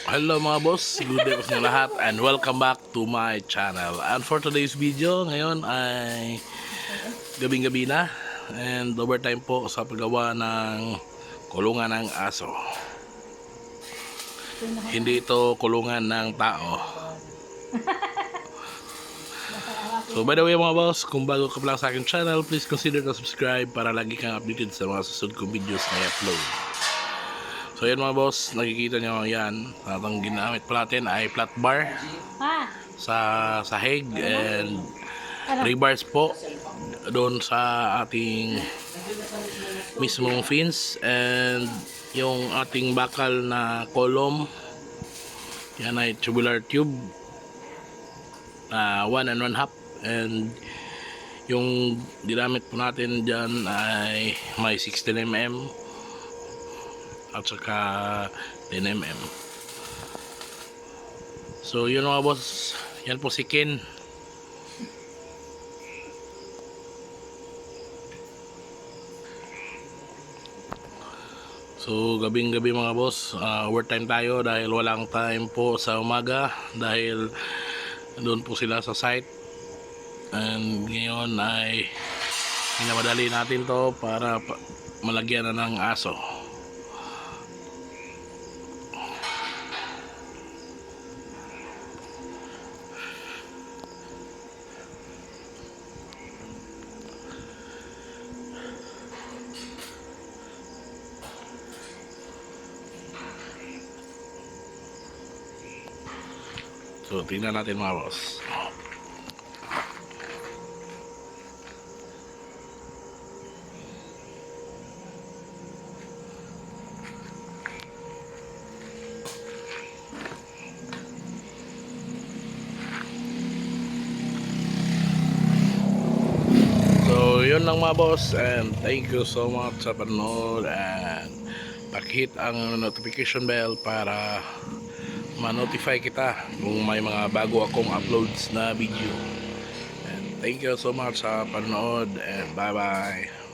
Hello mga boss, good day po sa inyo lahat and welcome back to my channel. And for today's video, ngayon ay gabing-gabi na and overtime po sa paggawa ng kulungan ng aso. Hindi ito kulungan ng tao. So by the way mga boss, kung bago ka pa lang sa aking channel, please consider to subscribe para lagi kang updated sa mga susunod kong videos na i-upload. So yan mga boss, nakikita nyo yan. Ang ginamit pa natin ay flat bar sa sahig and rebars po doon sa ating mismong fins, and yung ating bakal na column yan ay tubular tube 1 1/2, and yung ginamit po natin dyan ay may 16mm at saka 10mm. So yun mga boss, yan po si Ken. So gabing gabi mga boss, overtime tayo dahil walang time po sa umaga dahil doon po sila sa site, and ngayon ay minamadali natin to para malagyan na ng aso. So tingnan natin mga boss. So yun lang mga boss, and thank you so much sa panonood, and pakihit ang notification bell para ma-notify kita kung may mga bago akong uploads na video. And thank you so much sa panonood, and bye bye.